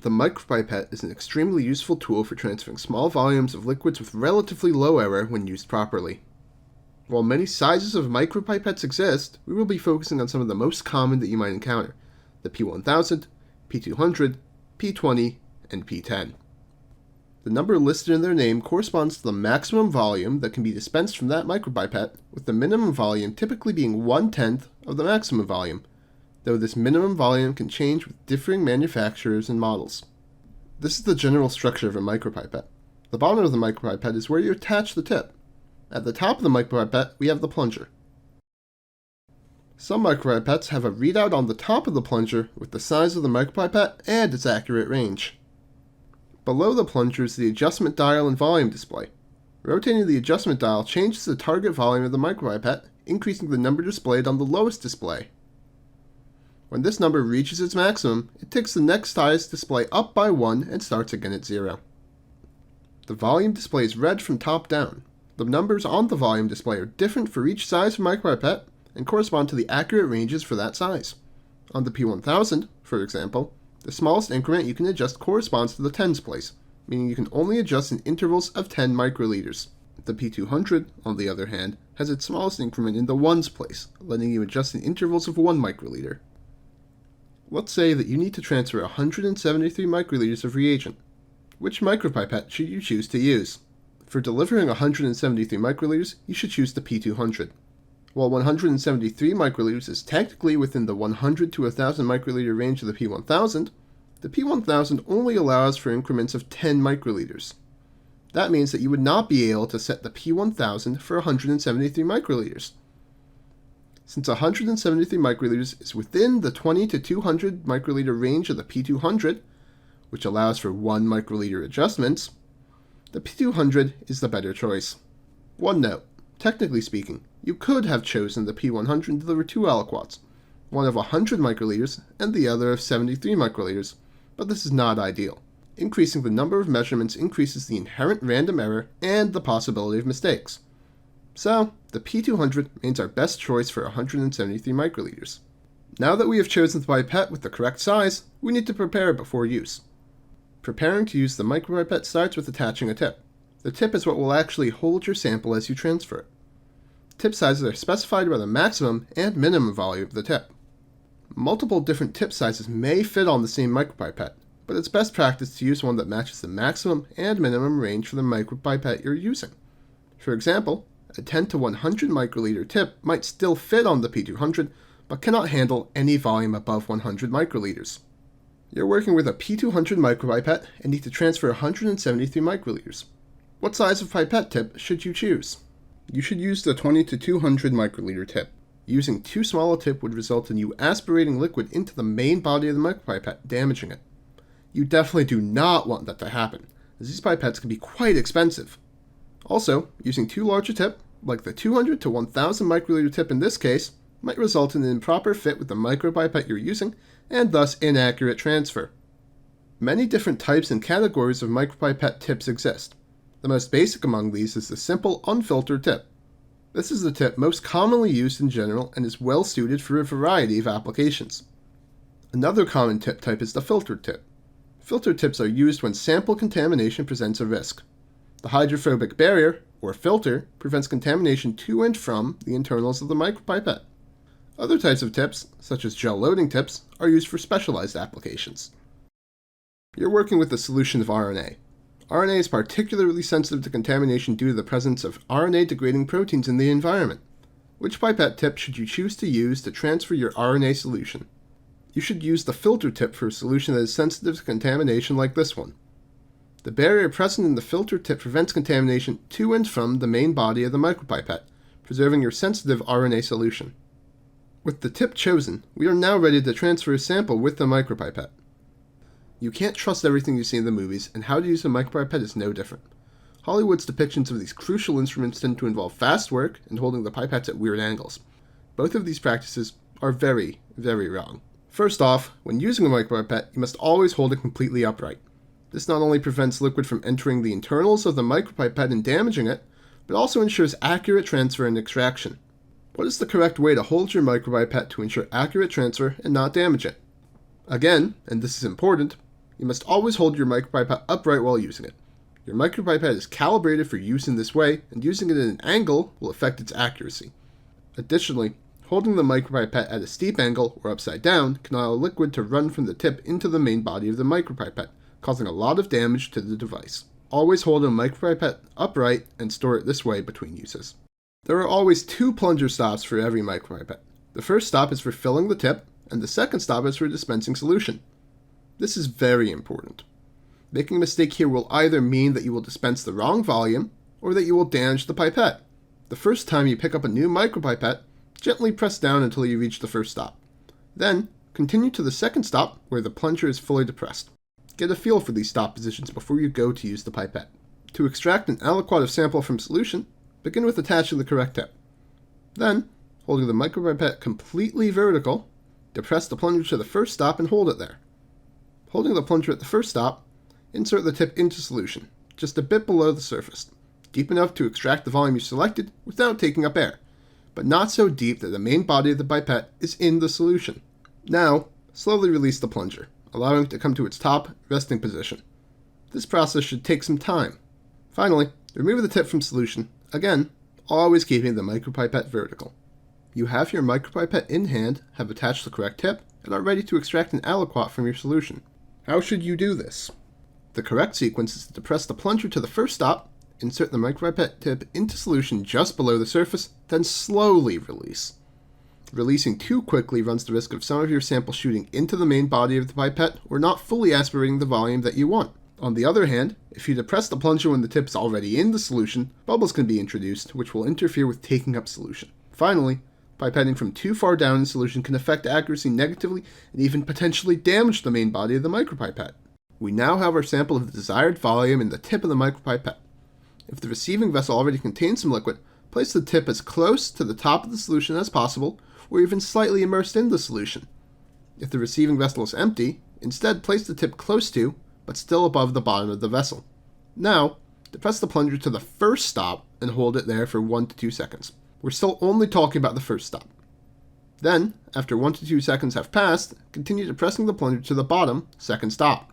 The micropipette is an extremely useful tool for transferring small volumes of liquids with relatively low error when used properly. While many sizes of micropipettes exist, we will be focusing on some of the most common that you might encounter: the P1000, P200, P20, and P10. The number listed in their name corresponds to the maximum volume that can be dispensed from that micropipette, with the minimum volume typically being 1/10 of the maximum volume, though this minimum volume can change with differing manufacturers and models. This is the general structure of a micropipette. The bottom of the micropipette is where you attach the tip. At the top of the micropipette, we have the plunger. Some micropipettes have a readout on the top of the plunger with the size of the micropipette and its accurate range. Below the plunger is the adjustment dial and volume display. Rotating the adjustment dial changes the target volume of the micropipette, increasing the number displayed on the lowest display. When this number reaches its maximum, it takes the next highest display up by 1 and starts again at 0. The volume display is read from top down. The numbers on the volume display are different for each size of micropipette and correspond to the accurate ranges for that size. On the P1000, for example, the smallest increment you can adjust corresponds to the tens place, meaning you can only adjust in intervals of 10 microliters. The P200, on the other hand, has its smallest increment in the ones place, letting you adjust in intervals of 1 microliter. Let's say that you need to transfer 173 microliters of reagent. Which micropipette should you choose to use? For delivering 173 microliters, you should choose the P200. While 173 microliters is technically within the 100 to 1000 microliter range of the P1000 only allows for increments of 10 microliters. That means that you would not be able to set the P1000 for 173 microliters. Since 173 microliters is within the 20 to 200 microliter range of the P200, which allows for 1 microliter adjustments, the P200 is the better choice. One note: technically speaking, you could have chosen the P100 and deliver 2 aliquots, one of 100 microliters and the other of 73 microliters, but this is not ideal. Increasing the number of measurements increases the inherent random error and the possibility of mistakes. So, the P200 remains our best choice for 173 microliters. Now that we have chosen the pipette with the correct size, we need to prepare it before use. Preparing to use the micropipette starts with attaching a tip. The tip is what will actually hold your sample as you transfer it. Tip sizes are specified by the maximum and minimum volume of the tip. Multiple different tip sizes may fit on the same micropipette, but it's best practice to use one that matches the maximum and minimum range for the micropipette you're using. For example, a 10 to 100 microliter tip might still fit on the P200, but cannot handle any volume above 100 microliters. You're working with a P200 micropipette and need to transfer 173 microliters. What size of pipette tip should you choose? You should use the 20 to 200 microliter tip. Using too small a tip would result in you aspirating liquid into the main body of the micropipette, damaging it. You definitely do not want that to happen, as these pipettes can be quite expensive. Also, using too large a tip, like the 200 to 1000 microliter tip in this case, might result in an improper fit with the micropipette you're using, and thus inaccurate transfer. Many different types and categories of micropipette tips exist. The most basic among these is the simple unfiltered tip. This is the tip most commonly used in general and is well suited for a variety of applications. Another common tip type is the filtered tip. Filtered tips are used when sample contamination presents a risk. The hydrophobic barrier, or filter, prevents contamination to and from the internals of the micropipette. Other types of tips, such as gel loading tips, are used for specialized applications. You're working with a solution of RNA. RNA is particularly sensitive to contamination due to the presence of RNA-degrading proteins in the environment. Which pipette tip should you choose to use to transfer your RNA solution? You should use the filter tip for a solution that is sensitive to contamination like this one. The barrier present in the filter tip prevents contamination to and from the main body of the micropipette, preserving your sensitive RNA solution. With the tip chosen, we are now ready to transfer a sample with the micropipette. You can't trust everything you see in the movies, and how to use a micropipette is no different. Hollywood's depictions of these crucial instruments tend to involve fast work and holding the pipettes at weird angles. Both of these practices are very, very wrong. First off, when using a micropipette, you must always hold it completely upright. This not only prevents liquid from entering the internals of the micropipette and damaging it, but also ensures accurate transfer and extraction. What is the correct way to hold your micropipette to ensure accurate transfer and not damage it? Again, and this is important, You must always hold your micropipette upright while using it. Your micropipette is calibrated for use in this way, and using it at an angle will affect its accuracy. Additionally, holding the micropipette at a steep angle or upside down can allow liquid to run from the tip into the main body of the micropipette, causing a lot of damage to the device. Always hold a micropipette upright and store it this way between uses. There are always 2 plunger stops for every micropipette. The first stop is for filling the tip, and the second stop is for dispensing solution. This is very important. Making a mistake here will either mean that you will dispense the wrong volume, or that you will damage the pipette. The first time you pick up a new micropipette, gently press down until you reach the first stop. Then, continue to the second stop where the plunger is fully depressed. Get a feel for these stop positions before you go to use the pipette. To extract an aliquot of sample from solution, begin with attaching the correct tip. Then, holding the micropipette completely vertical, depress the plunger to the first stop and hold it there. Holding the plunger at the first stop, insert the tip into solution, just a bit below the surface, deep enough to extract the volume you selected without taking up air, but not so deep that the main body of the pipette is in the solution. Now, slowly release the plunger, allowing it to come to its top resting position. This process should take some time. Finally, remove the tip from solution, again, always keeping the micropipette vertical. You have your micropipette in hand, have attached the correct tip, and are ready to extract an aliquot from your solution. How should you do this? The correct sequence is to depress the plunger to the first stop, insert the micropipette tip into solution just below the surface, then slowly release. Releasing too quickly runs the risk of some of your sample shooting into the main body of the pipette or not fully aspirating the volume that you want. On the other hand, if you depress the plunger when the tip is already in the solution, bubbles can be introduced, which will interfere with taking up solution. Finally, pipetting from too far down in solution can affect accuracy negatively and even potentially damage the main body of the micropipette. We now have our sample of the desired volume in the tip of the micropipette. If the receiving vessel already contains some liquid, place the tip as close to the top of the solution as possible, or even slightly immersed in the solution. If the receiving vessel is empty, instead place the tip close to, but still above the bottom of the vessel. Now, depress the plunger to the first stop and hold it there for 1 to 2 seconds. We're still only talking about the first stop. Then, after 1 to 2 seconds have passed, continue depressing the plunger to the bottom, second stop.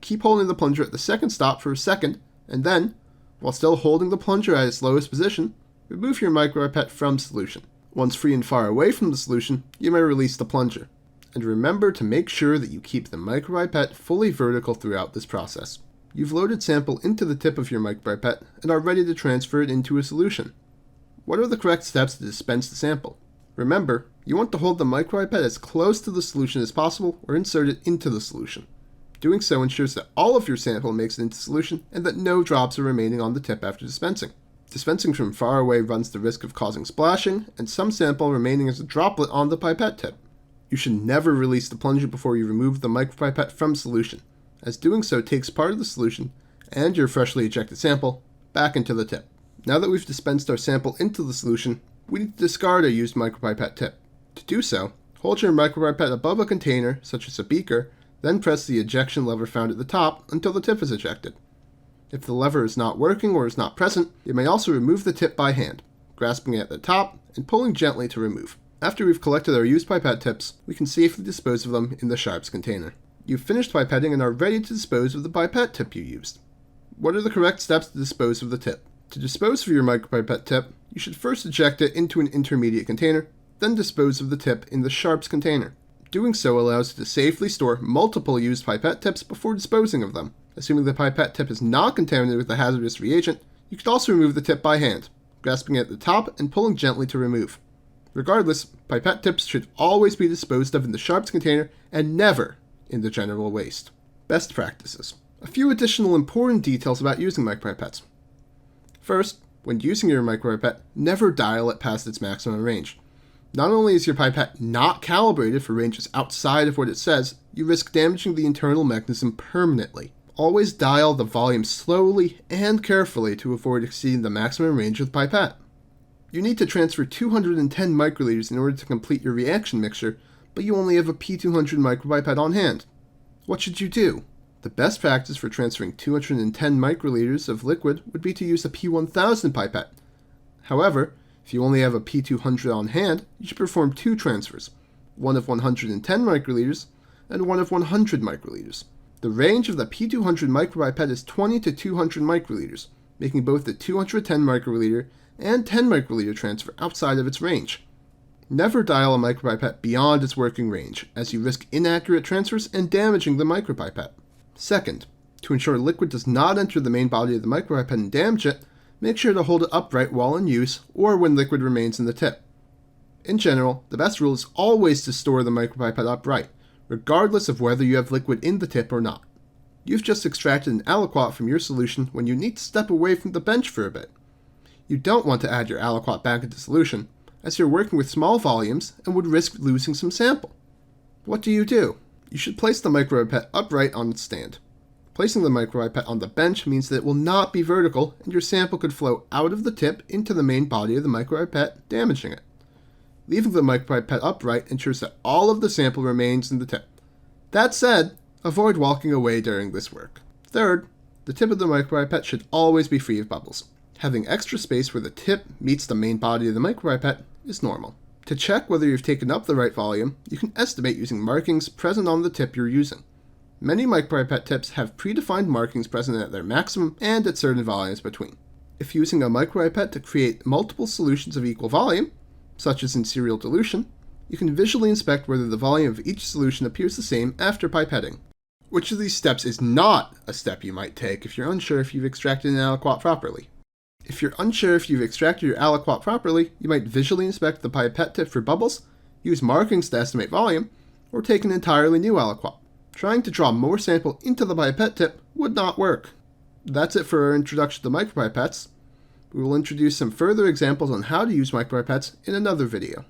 Keep holding the plunger at the second stop for a second, and then, while still holding the plunger at its lowest position, remove your micropipette from solution. Once free and far away from the solution, you may release the plunger. And remember to make sure that you keep the micropipette fully vertical throughout this process. You've loaded sample into the tip of your micropipette and are ready to transfer it into a solution. What are the correct steps to dispense the sample? Remember, you want to hold the micropipette as close to the solution as possible or insert it into the solution. Doing so ensures that all of your sample makes it into solution and that no drops are remaining on the tip after dispensing. Dispensing from far away runs the risk of causing splashing and some sample remaining as a droplet on the pipette tip. You should never release the plunger before you remove the micropipette from solution, as doing so takes part of the solution and your freshly ejected sample back into the tip. Now that we've dispensed our sample into the solution, we need to discard our used micropipette tip. To do so, hold your micropipette above a container, such as a beaker, then press the ejection lever found at the top until the tip is ejected. If the lever is not working or is not present, you may also remove the tip by hand, grasping it at the top and pulling gently to remove. After we've collected our used pipette tips, we can safely dispose of them in the sharps container. You've finished pipetting and are ready to dispose of the pipette tip you used. What are the correct steps to dispose of the tip? To dispose of your micropipette tip, you should first eject it into an intermediate container, then dispose of the tip in the sharps container. Doing so allows you to safely store multiple used pipette tips before disposing of them. Assuming the pipette tip is not contaminated with a hazardous reagent, you could also remove the tip by hand, grasping it at the top and pulling gently to remove. Regardless, pipette tips should always be disposed of in the sharps container and never in the general waste. Best practices. A few additional important details about using micropipettes. First, when using your micropipette, never dial it past its maximum range. Not only is your pipette not calibrated for ranges outside of what it says, you risk damaging the internal mechanism permanently. Always dial the volume slowly and carefully to avoid exceeding the maximum range of the pipette. You need to transfer 210 microliters in order to complete your reaction mixture, but you only have a P200 micropipette on hand. What should you do? The best practice for transferring 210 microliters of liquid would be to use a P1000 pipette. However, if you only have a P200 on hand, you should perform 2 transfers, one of 110 microliters and one of 100 microliters. The range of the P200 micropipette is 20 to 200 microliters, making both the 210 microliter and 10 microliter transfer outside of its range. Never dial a micropipette beyond its working range, as you risk inaccurate transfers and damaging the micropipette. Second, to ensure liquid does not enter the main body of the micropipette and damage it, make sure to hold it upright while in use or when liquid remains in the tip. In general, the best rule is always to store the micropipette upright, regardless of whether you have liquid in the tip or not. You've just extracted an aliquot from your solution when you need to step away from the bench for a bit. You don't want to add your aliquot back into solution, as you're working with small volumes and would risk losing some sample. What do? You should place the micropipette upright on its stand. Placing the micropipette on the bench means that it will not be vertical and your sample could flow out of the tip into the main body of the micropipette, damaging it. Leaving the micropipette upright ensures that all of the sample remains in the tip. That said, avoid walking away during this work. Third, the tip of the micropipette should always be free of bubbles. Having extra space where the tip meets the main body of the micropipette is normal. To check whether you've taken up the right volume, you can estimate using markings present on the tip you're using. Many micropipette tips have predefined markings present at their maximum and at certain volumes between. If using a micropipette to create multiple solutions of equal volume, such as in serial dilution, you can visually inspect whether the volume of each solution appears the same after pipetting. Which of these steps is not a step you might take if you're unsure if you've extracted an aliquot properly? If you're unsure if you've extracted your aliquot properly, you might visually inspect the pipette tip for bubbles, use markings to estimate volume, or take an entirely new aliquot. Trying to draw more sample into the pipette tip would not work. That's it for our introduction to micropipettes. We will introduce some further examples on how to use micropipettes in another video.